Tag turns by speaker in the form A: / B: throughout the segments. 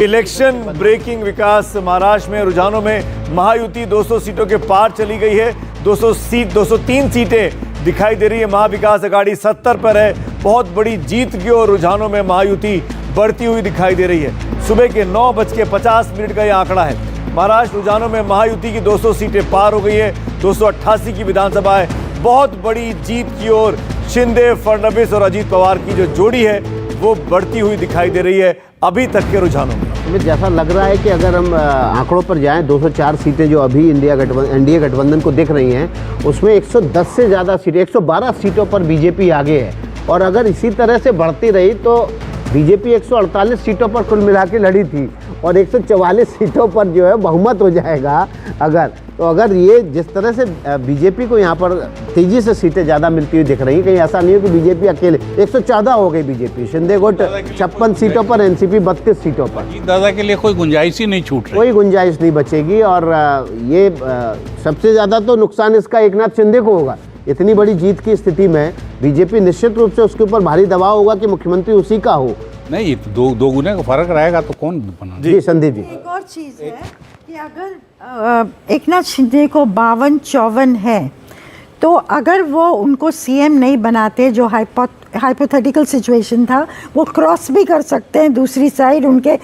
A: Election breaking विकास महाराष्ट्र में रुझानों में महायुति 200 सीटों के पार चली गई है। 203 सीटें दिखाई दे रही है। महाविकास आघाड़ी 70 पर है। बहुत बड़ी जीत की ओर रुझानों में महायुति बढ़ती हुई दिखाई दे रही है। सुबह के 9:50 का यह आंकड़ा है। महाराष्ट्र रुझानों में महायुति की 200 सीटें पार हो गई है। 288 की विधानसभा है। बहुत बड़ी जीत की ओर शिंदे, फडणवीस और अजीत पवार की जो जोड़ी है वो बढ़ती हुई दिखाई दे रही है अभी तक के रुझानों में।
B: हमें जैसा लग रहा है कि अगर हम आंकड़ों पर जाएं, 204 सीटें जो अभी एनडीए गठबंधन को दिख रही हैं, उसमें 110 से ज़्यादा सीटें, 112 सीटों पर बीजेपी आगे है। और अगर इसी तरह से बढ़ती रही तो बीजेपी 148 सीटों पर कुल मिला के लड़ी थी और 144 सीटों पर जो है बहुमत हो जाएगा। अगर ये जिस तरह से बीजेपी को यहाँ पर तेजी से सीटें ज़्यादा मिलती हुई दिख रही हैं, कहीं ऐसा नहीं हो कि बीजेपी अकेले 114 हो गई बीजेपी, शिंदे गुट 56 सीटों पर, एनसीपी 32 सीटों पर।
C: दादा के लिए कोई गुंजाइश ही नहीं छूट रही,
B: कोई गुंजाइश नहीं बचेगी। और ये सबसे ज़्यादा तो नुकसान इसका एकनाथ शिंदे को होगा। इतनी बड़ी जीत की स्थिति में बीजेपी निश्चित रूप से उसके ऊपर भारी दबाव होगा कि मुख्यमंत्री उसी का हो।
C: नहीं, दो गुने का फर्क रहेगा तो कौन बना।
B: जी संदीप जी,
D: एक और चीज़ है कि अगर एकनाथ शिंदे को 52-54 है तो अगर वो उनको सीएम नहीं बनाते, जो हाइपोथेटिकल सिचुएशन था, वो क्रॉस भी कर सकते हैं दूसरी साइड उनके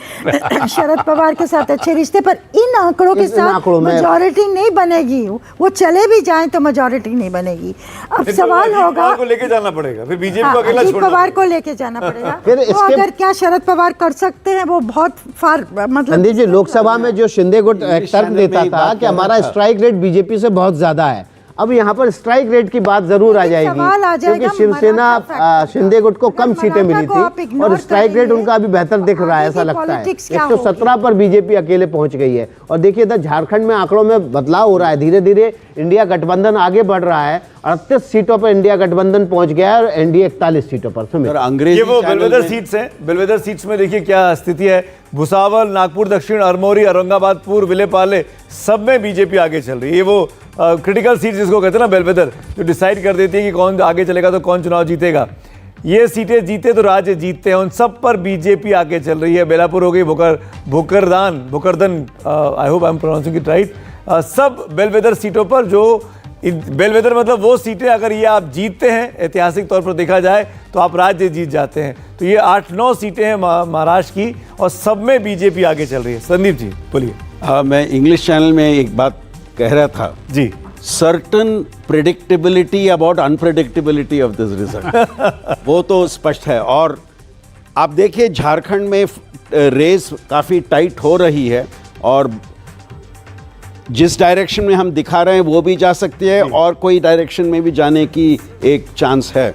D: शरद पवार के साथ अच्छे रिश्ते, पर इन आंकड़ों के साथ मेजॉरिटी नहीं बनेगी। वो चले भी जाएं तो मेजॉरिटी नहीं बनेगी। अब सवाल होगा
A: को लेके जाना पड़ेगा, फिर बीजेपी को अकेला
D: अजीत
A: छोड़ना
D: पवार को लेके जाना पड़ेगा।
B: फिर
D: तो अगर क्या शरद पवार कर सकते हैं, वो बहुत फार मतलब।
B: संदीप जी, लोकसभा में जो शिंदे गुट तर्क देता था कि हमारा स्ट्राइक रेट बीजेपी से बहुत ज्यादा है, अब यहाँ पर स्ट्राइक रेट की बात जरूर आ जाएगी, क्योंकि शिवसेना शिंदे गुट को कम सीटें मिली थी और स्ट्राइक रेट उनका अभी बेहतर दिख रहा है, ऐसा लगता है। 117 पर बीजेपी अकेले पहुंच गई है। और देखिए इधर झारखंड में आंकड़ों में बदलाव हो रहा है, धीरे धीरे इंडिया गठबंधन आगे बढ़ रहा है। 38 सीटों पर इंडिया गठबंधन पहुंच गया है और एनडीए 41 सीटों पर।
A: अंग्रेजी ये वो बेलवेदर सीट्स हैं। बेलवेदर सीट्स में देखिए क्या स्थिति है। भुसावल, नागपुर दक्षिण, अरमोरी, औरंगाबाद पूर्व, विलेपाले, सब में बीजेपी आगे चल रही है। ये वो क्रिटिकल सीट जिसको कहते हैं ना बेलवेदर, जो डिसाइड कर देती है कि कौन आगे चलेगा तो कौन चुनाव जीतेगा। ये सीटें जीते तो राज्य जीतते हैं, उन सब पर बीजेपी आगे चल रही है। बेलापुर हो गई, Bhokardan, I hope I am pronouncing it right, सब बेलवेदर सीटों पर। जो बेलवेदर मतलब वो सीटें अगर ये आप जीतते हैं, ऐतिहासिक तौर पर देखा जाए तो आप राज्य जीत जाते हैं। तो ये 8-9 सीटें हैं महाराष्ट्र की और सब में बीजेपी आगे चल रही है। संदीप जी बोलिए।
E: मैं इंग्लिश चैनल में एक बात कह रहा था
A: जी,
E: certain predictability about unpredictability of this result वो तो स्पष्ट है। और आप देखिए झारखंड में रेस काफ़ी टाइट हो रही है और जिस डायरेक्शन में हम दिखा रहे हैं वो भी जा सकती है और कोई डायरेक्शन में भी जाने की एक चांस है।